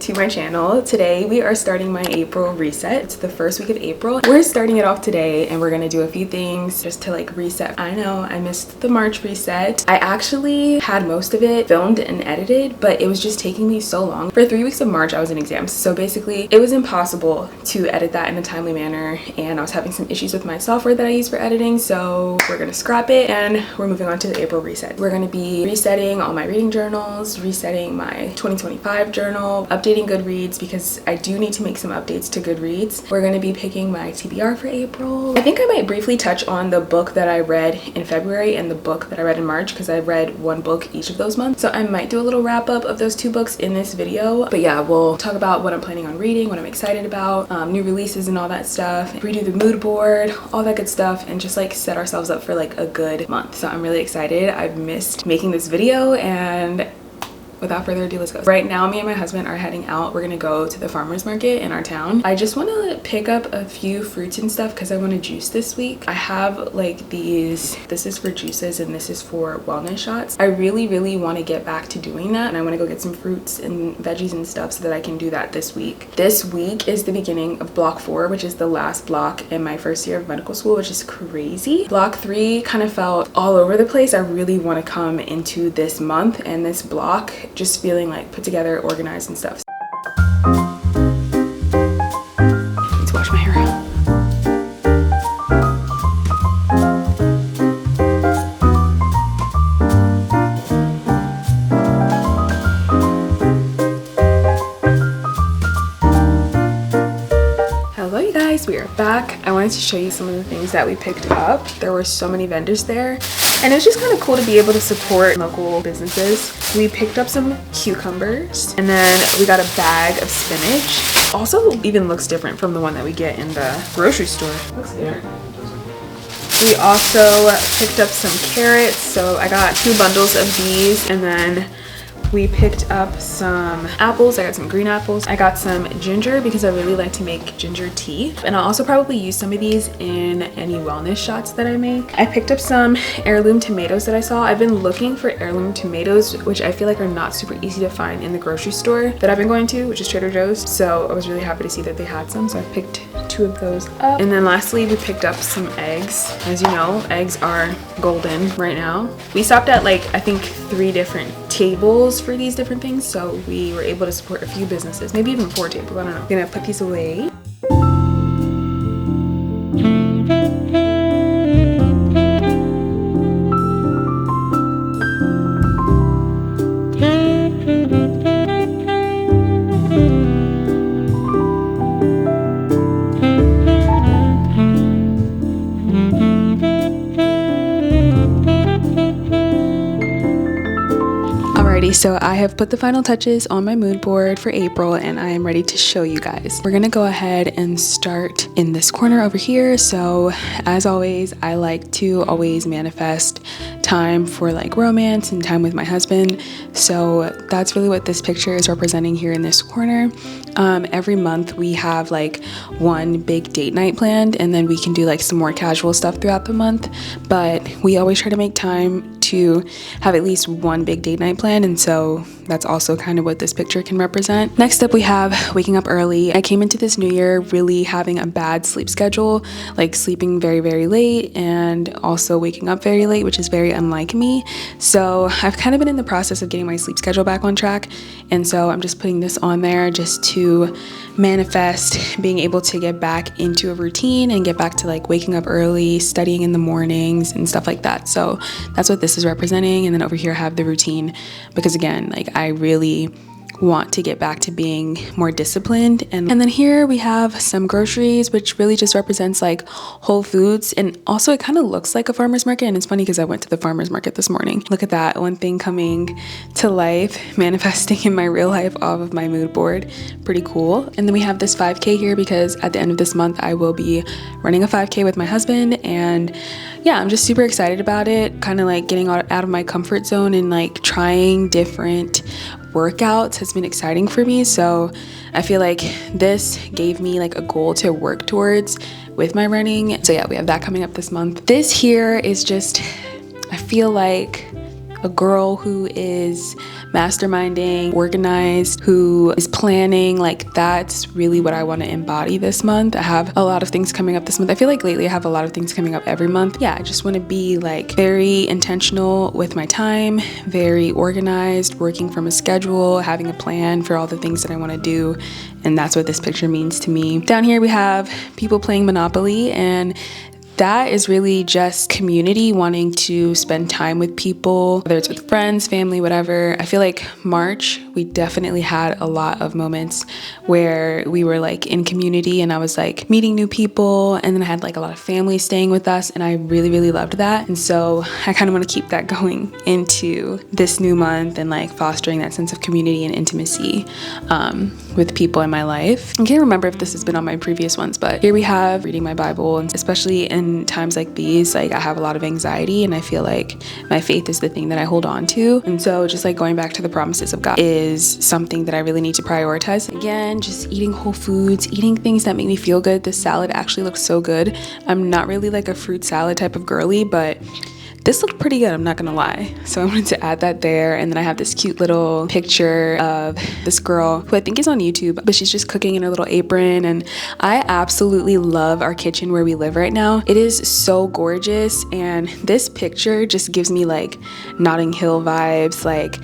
to my channel. Today we are starting my April reset. It's the first week of April. We're starting it off today and we're gonna do a few things just to like reset. I know I missed the March reset. I actually had most of it filmed and edited, but it was just taking me so long. For 3 weeks of March I was in exams, so basically it was impossible to edit that in a timely manner, and I was having some issues with my software that I use for editing, so we're gonna scrap it and we're moving on to the April reset. We're gonna be resetting all my reading journals, resetting my 2025 journal, updating Goodreads because I do need to make some updates to Goodreads. We're going to be picking my TBR for April. I think I might briefly touch on the book that I read in February and the book that I read in March because I read one book each of those months. So I might do a little wrap up of those two books in this video. But yeah, we'll talk about what I'm planning on reading, what I'm excited about, new releases and all that stuff, redo the mood board, all that good stuff, and just like set ourselves up for like a good month. So I'm really excited. I've missed making this video, and without further ado, let's go. Right now, me and my husband are heading out. We're gonna go to the farmer's market in our town. I just want to pick up a few fruits and stuff because I want to juice this week. I have like these, this is for juices and this is for wellness shots. I really want to get back to doing that, and I want to go get some fruits and veggies and stuff so that I can do that this week. This week is the beginning of block 4, which is the last block in my first year of medical school, which is crazy. Block 3 kind of felt all over the place. I really want to come into this month and this block just feeling like put together, organized and stuff. Need to wash my hair. Hello you guys, we are back. I wanted to show you some of the things that we picked up. There were so many vendors there, and it's just kind of cool to be able to support local businesses. We picked up some cucumbers, and then we got a bag of spinach. Also even looks different from the one that we get in the grocery store. Looks different. We also picked up some carrots, so I got 2 bundles of these, and then we picked up some apples. I got some green apples. I got some ginger because I really like to make ginger tea. And I'll also probably use some of these in any wellness shots that I make. I picked up some heirloom tomatoes that I saw. I've been looking for heirloom tomatoes, which I feel like are not super easy to find in the grocery store that I've been going to, which is Trader Joe's. So I was really happy to see that they had some. So I picked 2 of those up. And then lastly, we picked up some eggs. As you know, eggs are golden right now. We stopped at like, I think 3 different tables for these different things, so we were able to support a few businesses, maybe even 4 tables, I don't know. I'm gonna put these away. So I have put the final touches on my mood board for April, and I am ready to show you guys. We're gonna go ahead and start in this corner over here. So as always, I like to always manifest time for like romance and time with my husband. So that's really what this picture is representing here in this corner. Every month we have like one big date night planned, and then we can do like some more casual stuff throughout the month, but we always try to make time to have at least one big date night planned, and so that's also kind of what this picture can represent. Next up, we have waking up early. I came into this new year really having a bad sleep schedule, like sleeping very late and also waking up very late, which is very unlike me. So I've kind of been in the process of getting my sleep schedule back on track, and so I'm just putting this on there just to manifest being able to get back into a routine and get back to like waking up early, studying in the mornings and stuff like that. So that's what this is representing. And then over here I have the routine, because again, like I really want to get back to being more disciplined. And then here we have some groceries, which really just represents like Whole Foods, and also it kind of looks like a farmer's market. And it's funny because I went to the farmer's market this morning. Look at that, one thing coming to life, manifesting in my real life off of my mood board. Pretty cool. And then we have this 5K here because at the end of this month I will be running a 5K with my husband, and yeah, I'm just super excited about it. Kind of like getting out of my comfort zone and like trying different workouts has been exciting for me. So I feel like this gave me like a goal to work towards with my running. So yeah, we have that coming up this month. This here is just, I feel like a girl who is masterminding, organized, who is planning. Like, that's really what I want to embody this month. I have a lot of things coming up this month. I feel like lately I have a lot of things coming up every month. Yeah, I just want to be like very intentional with my time, very organized, working from a schedule, having a plan for all the things that I want to do. And that's what this picture means to me. Down here we have people playing Monopoly, and that is really just community, wanting to spend time with people, whether it's with friends, family, whatever. I feel like March, we definitely had a lot of moments where we were like in community, and I was like meeting new people, and then I had like a lot of family staying with us, and I really, really loved that. And so I kind of want to keep that going into this new month and like fostering that sense of community and intimacy with people in my life. I can't remember if this has been on my previous ones, but here we have reading my Bible, and especially in times like these, like I have a lot of anxiety, and I feel like my faith is the thing that I hold on to. And so just like going back to the promises of God is something that I really need to prioritize. Again, just eating whole foods, eating things that make me feel good. This salad actually looks so good. I'm not really like a fruit salad type of girly, but this looked pretty good, I'm not gonna lie. So I wanted to add that there. And then I have this cute little picture of this girl who I think is on YouTube, but she's just cooking in her little apron. And I absolutely love our kitchen where we live right now. It is so gorgeous. And this picture just gives me like Notting Hill vibes, like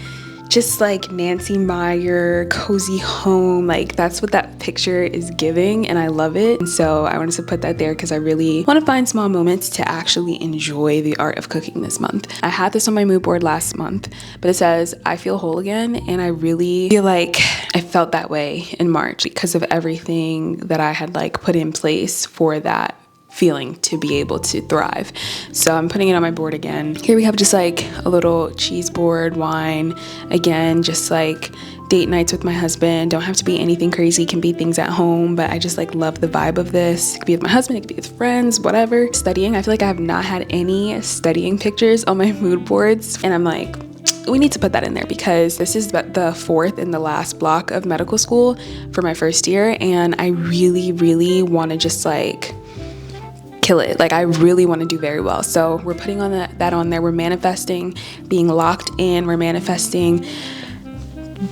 just like Nancy Meyer, cozy home. Like that's what that picture is giving, and I love it. And so I wanted to put that there because I really want to find small moments to actually enjoy the art of cooking this month. I had this on my mood board last month, but it says, I feel whole again. And I really feel like I felt that way in March because of everything that I had like put in place for that feeling to be able to thrive. So I'm putting it on my board again. Here we have just like a little cheese board, wine, again, just like date nights with my husband. Don't have to be anything crazy, can be things at home, but I just like love the vibe of this. It could be with my husband, it could be with friends, whatever. Studying, I feel like I have not had any studying pictures on my mood boards, and I'm like, we need to put that in there because this is the fourth and the last block of medical school for my first year, and I really, really want to just like kill it. Like I really want to do very well. So we're putting on that on there. We're manifesting being locked in. We're manifesting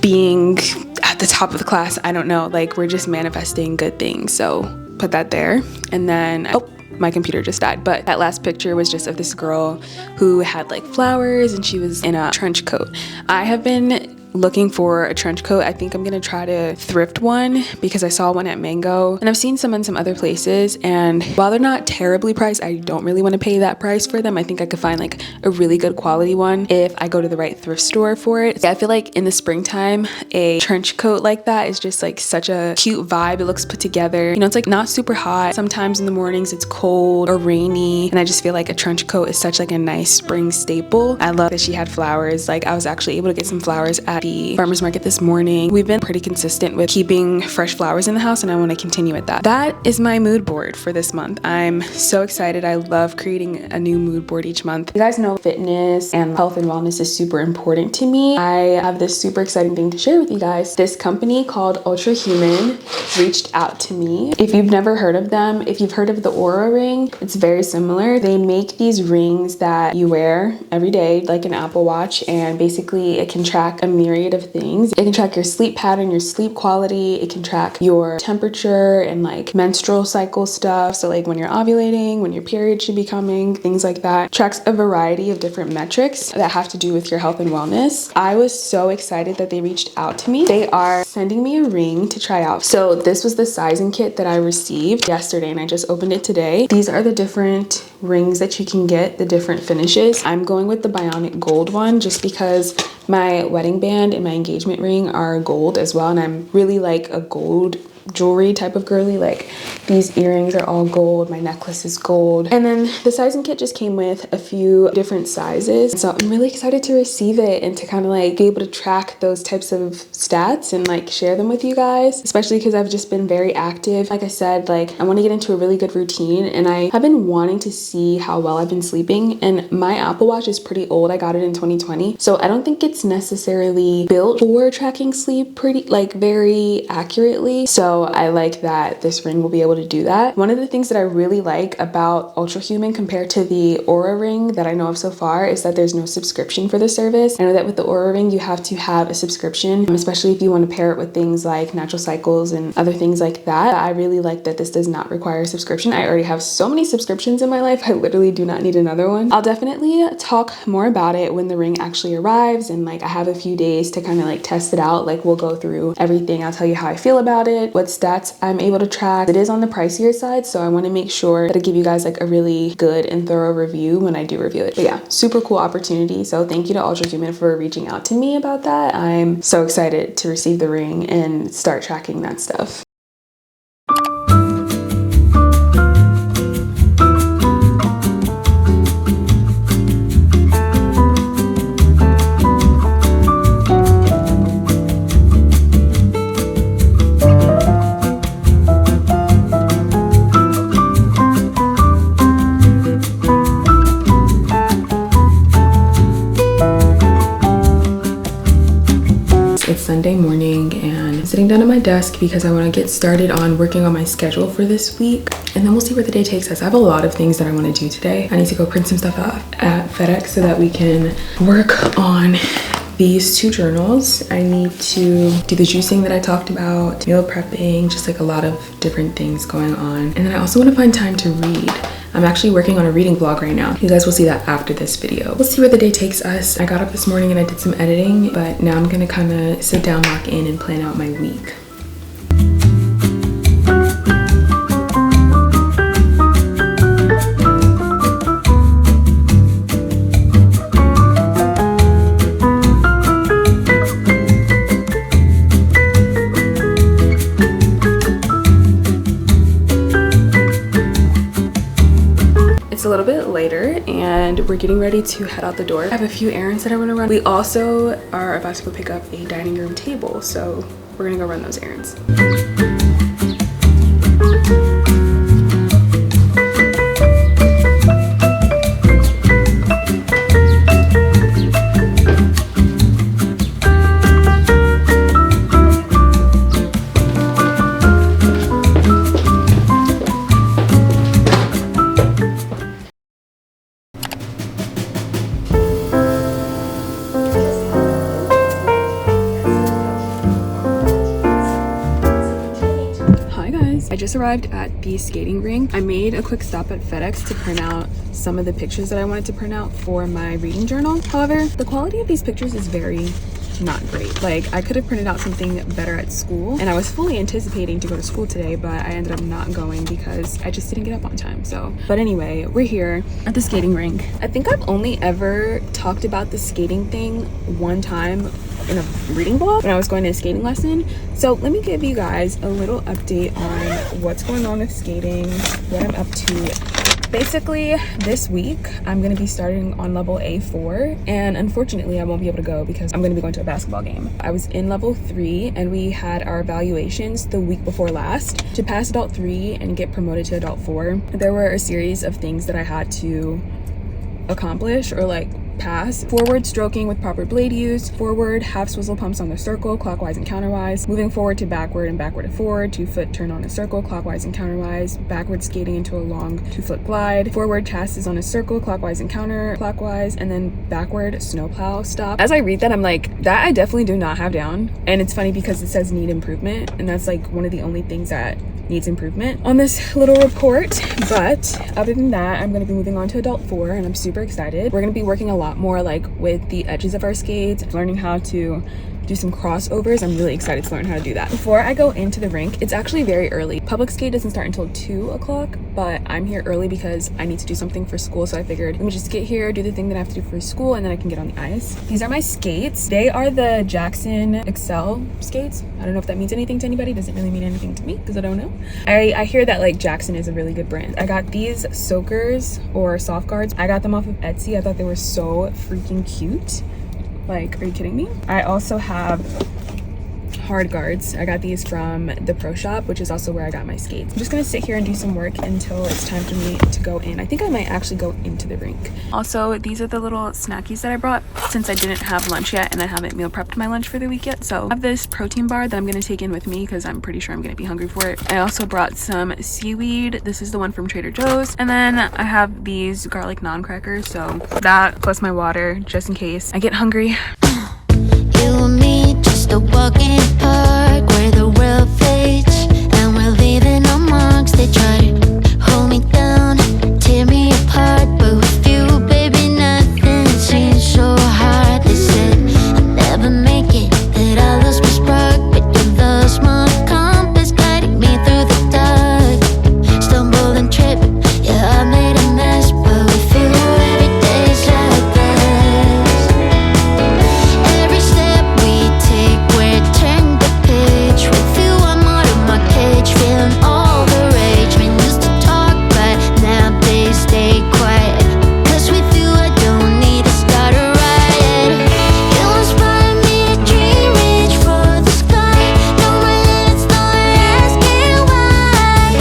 being at the top of the class. I don't know. Like we're just manifesting good things. So put that there. And then, oh, my computer just died. But that last picture was just of this girl who had like flowers, and she was in a trench coat. I have been looking for a trench coat. I think I'm gonna try to thrift one because I saw one at Mango, and I've seen some in some other places, and while they're not terribly priced, I don't really want to pay that price for them. I think I could find like a really good quality one if I go to the right thrift store for it. Yeah, I feel like in the springtime, a trench coat like that is just like such a cute vibe. It looks put together. You know, it's like not super hot. Sometimes in the mornings it's cold or rainy, and I just feel like a trench coat is such like a nice spring staple. I love that she had flowers. Like I was actually able to get some flowers at the farmer's market this morning. We've been pretty consistent with keeping fresh flowers in the house, and I want to continue with that. That is my mood board for this month. I'm so excited. I love creating a new mood board each month. You guys know fitness and health and wellness is super important to me. I have this super exciting thing to share with you guys. This company called Ultrahuman reached out to me. If you've never heard of them, if you've heard of the Aura ring, it's very similar. They make these rings that you wear every day, like an Apple Watch, and basically it can track a myriad of things. It can track your sleep pattern, your sleep quality. It can track your temperature and like menstrual cycle stuff. So like when you're ovulating, when your period should be coming, things like that. It tracks a variety of different metrics that have to do with your health and wellness. I was so excited that they reached out to me. They are sending me a ring to try out. So this was the sizing kit that I received yesterday, and I just opened it today. These are the different rings that you can get, the different finishes. I'm going with the bionic gold one just because my wedding band and my engagement ring are gold as well, and I'm really like a gold jewelry type of girly. Like these earrings are all gold, my necklace is gold, and then the sizing kit just came with a few different sizes. So I'm really excited to receive it and to kind of like be able to track those types of stats and like share them with you guys, especially because I've just been very active. Like I said, like I want to get into a really good routine, and I have been wanting to see how well I've been sleeping, and my Apple Watch is pretty old. I got it in 2020, so I don't think it's necessarily built for tracking sleep very accurately. So So I like that this ring will be able to do that. One of the things that I really like about Ultrahuman compared to the Aura ring that I know of so far is that there's no subscription for the service. I know that with the Aura ring you have to have a subscription, especially if you want to pair it with things like natural cycles and other things like that. I really like that this does not require a subscription. I already have so many subscriptions in my life. I literally do not need another one. I'll definitely talk more about it when the ring actually arrives and like I have a few days to kind of like test it out. Like we'll go through everything. I'll tell you how I feel about it, what stats I'm able to track. It is on the pricier side, so I want to make sure that I give you guys like a really good and thorough review when I do review it. But yeah, super cool opportunity. So thank you to Ultrahuman for reaching out to me about that. I'm so excited to receive the ring and start tracking that stuff. It's Sunday morning and I'm sitting down at my desk because I want to get started on working on my schedule for this week, and then we'll see where the day takes us. I have a lot of things that I want to do today. I need to go print some stuff out at FedEx so that we can work on these 2 journals. I need to do the juicing that I talked about, meal prepping, just like a lot of different things going on. And then I also want to find time to read. I'm actually working on a reading vlog right now. You guys will see that after this video. We'll see where the day takes us. I got up this morning and I did some editing, but now I'm gonna kind of sit down, lock in, and plan out my week. It's a little bit later and we're getting ready to head out the door. I have a few errands that I want to run. We also are about to go pick up a dining room table, so we're gonna go run those errands. I just arrived at the skating rink. I made a quick stop at FedEx to print out some of the pictures that I wanted to print out for my reading journal. However, the quality of these pictures is very not great. Like, I could have printed out something better at school, and I was fully anticipating to go to school today, but I ended up not going because I just didn't get up on time. So, but anyway, we're here at the skating rink. I think I've only ever talked about the skating thing one time in a reading vlog when I was going to a skating lesson. So let me give you guys a little update on what's going on with skating, what I'm up to. Basically, this week I'm going to be starting on level A4, and unfortunately I won't be able to go because I'm going to be going to a basketball game. I was in level 3 and we had our evaluations the week before last. To pass adult 3 and get promoted to adult 4, there were a series of things that I had to accomplish or like pass. Forward stroking with proper blade use, forward half swizzle pumps on the circle clockwise and counterwise, moving forward to backward and backward to forward, 2-foot turn on a circle clockwise and counterwise, backward skating into a long 2-foot glide, forward passes on a circle clockwise and counterclockwise, and then backward snowplow stop. As I read that, I'm like, that I definitely do not have down. And it's funny because it says need improvement, and that's like one of the only things that needs improvement on this little report. But other than that, I'm going to be moving on to adult 4 and I'm super excited. We're going to be working a lot more like with the edges of our skates, learning how to do some crossovers. I'm really excited to learn how to do that. Before I go into the rink, it's actually very early. Public skate doesn't start until 2 o'clock, but I'm here early because I need to do something for school. So I figured, let me just get here, do the thing that I have to do for school, and then I can get on the ice. These are my skates. They are the Jackson Excel skates. I don't know if that means anything to anybody. Doesn't really mean anything to me because I don't know. I hear that like Jackson is a really good brand. I got these soakers or soft guards. I got them off of Etsy. I thought they were so freaking cute. Like, are you kidding me? I also have hard guards. I got these from the pro shop, which is also where I got my skates. I'm just gonna sit here and do some work until it's time for me to go in. I think I might actually go into the rink. Also, these are the little snackies that I brought since I didn't have lunch yet and I haven't meal prepped my lunch for the week yet. So I have this protein bar that I'm gonna take in with me because I'm pretty sure I'm gonna be hungry for it. I also brought some seaweed. This is the one from Trader Joe's. And then I have these garlic naan crackers. So that plus my water just in case I get hungry. You and me, just a walk in the park where the world fades and we're leaving no marks. They try to hold me down, tear me apart, but with you, baby, nothing seems so hard. They said I'd never make it, that I lost my spark, but you lost my compass, guiding me through the dark. Stumble and trip, yeah, I made a mess, but with you, every day's like this. Every step we take, we're turning the page. With you, I'm out of my cage, feeling all the rage. We used to talk, but now they stay quiet. 'Cause with you, I don't need to start a riot. You inspire me to dream, reach for the sky. No, my head's not asking why.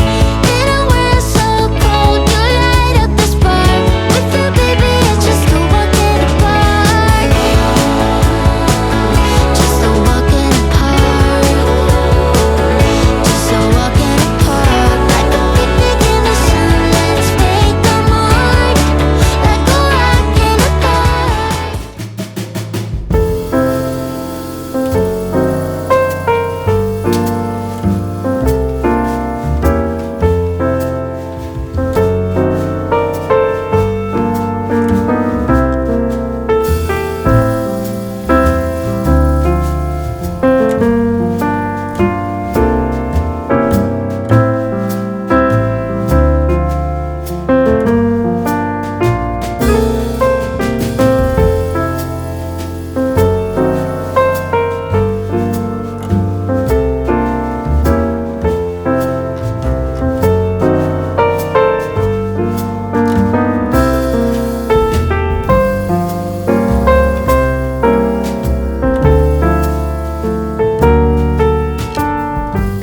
Didn't wear so cold, you light up the spark. With you, baby, it's just a walk in the park. Just a walk in the park. Just a walk in the park. Like a picnic in the sun, let's make a mark. Like a rock in the park.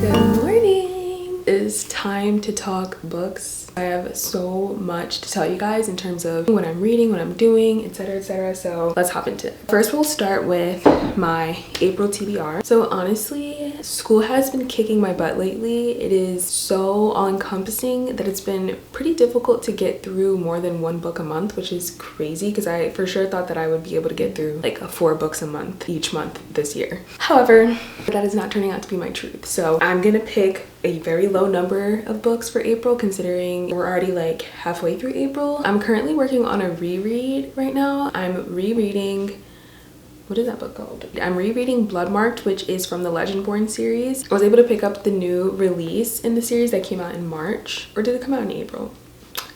Good morning! It's time to talk books. I have so much to tell you guys in terms of what I'm reading, what I'm doing, etc, etc. So let's hop into it. First, we'll start with my April TBR. So honestly, school has been kicking my butt lately. It is so all-encompassing that it's been pretty difficult to get through more than one book a month, which is crazy because I for sure thought that I would be able to get through like 4 books a month each month this year. However, that is not turning out to be my truth. So I'm gonna pick a very low number of books for April considering we're already like halfway through April. I'm currently working on a reread right now. I'm rereading, what is that book called? I'm rereading Bloodmarked, which is from the Legendborn series. I was able to pick up the new release in the series that came out in March, or did it come out in April?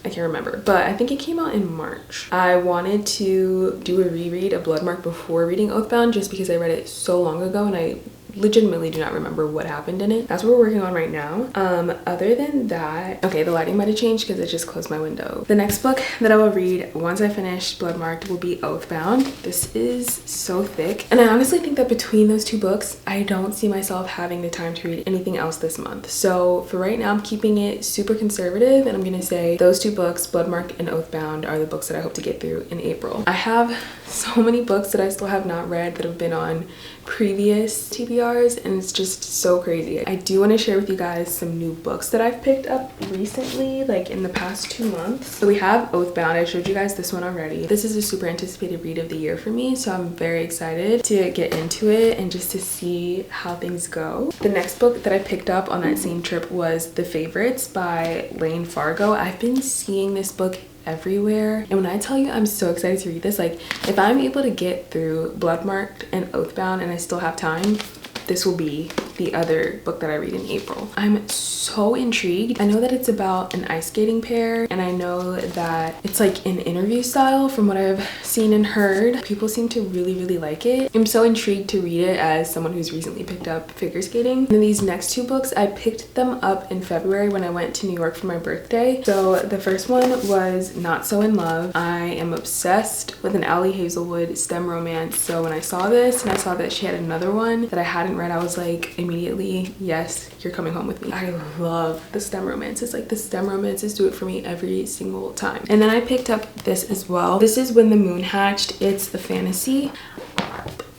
I can't remember, but I think it came out in March. I wanted to do a reread of Bloodmarked before reading Oathbound just because I read it so long ago and I legitimately do not remember what happened in it. That's what we're working on right now. Other than that, okay, the lighting might have changed because I just closed my window. The next book that I will read once I finish Bloodmarked will be Oathbound. This is so thick, and I honestly think that between those two books, I don't see myself having the time to read anything else this month. So for right now, I'm keeping it super conservative, and I'm gonna say those two books, Bloodmarked and Oathbound, are the books that I hope to get through in April. I have so many books that I still have not read that have been on previous TBRs, and it's just so crazy. I do want to share with you guys some new books that I've picked up recently, like in the past 2 months. So we have Oathbound. I showed you guys this one already. This is a super anticipated read of the year for me, so I'm very excited to get into it and just to see how things go. The next book that I picked up on that same trip was The Favorites by Layne Fargo. I've been seeing this book everywhere, and when I tell you I'm so excited to read this, like if I'm able to get through Bloodmarked and Oathbound and I still have time, this will be the other book that I read in April. I'm so intrigued. I know that it's about an ice skating pair, and I know that it's like an interview style from what I've seen and heard. People seem to really like it. I'm so intrigued to read it as someone who's recently picked up figure skating. And then these next two books, I picked them up in February when I went to New York for my birthday. So the first one was Not So In Love. I am obsessed with an Allie Hazelwood STEM romance. So when I saw this and I saw that she had another one that I hadn't read, I was like immediately, yes, you're coming home with me. I love the STEM romances. Like the STEM romances do it for me every single time. And then I picked up this as well. This is When the Moon Hatched. It's a fantasy.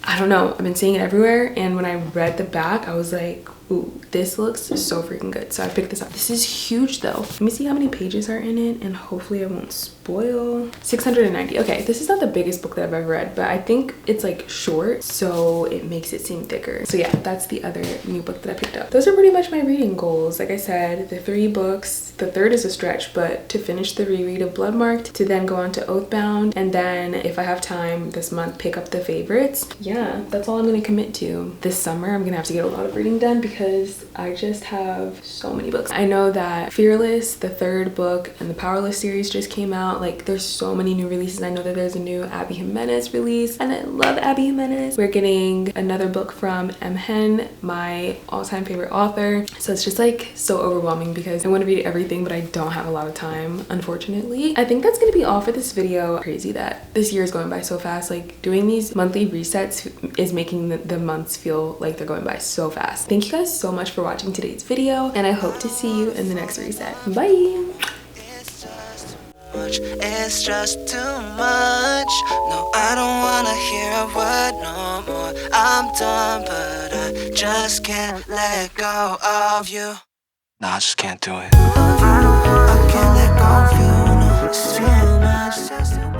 I don't know, I've been seeing it everywhere, and when I read the back I was like, ooh, this looks so freaking good. So I picked this up. This is huge though. Let me see how many pages are in it, and hopefully I won't spoil. 690. Okay, this is not the biggest book that I've ever read, but I think it's like short, so it makes it seem thicker. So yeah, that's the other new book that I picked up. Those are pretty much my reading goals. Like I said, the 3 books, the third is a stretch, but to finish the reread of Bloodmarked, to then go on to Oathbound, and then if I have time this month, pick up the favorites. Yeah, that's all I'm gonna commit to. This summer, I'm gonna have to get a lot of reading done because I just have so many books. I know that Fearless, the 3rd book, and the Powerless series just came out. Like there's so many new releases. I know that there's a new Abby Jimenez release, and I love Abby Jimenez. We're getting another book from M. Hen, my all-time favorite author. So it's just like so overwhelming because I want to read everything, but I don't have a lot of time, unfortunately. I think that's gonna be all for this video. Crazy that this year is going by so fast. Like doing these monthly resets is making the months feel like they're going by so fast. Thank you guys so much for watching today's video, and I hope to see you in the next reset. Bye. It's just too much. No, I don't wanna hear a word no more. I'm done, but I just can't let go of you. No, I just can't do it. I can't let go of you. No, it's too much.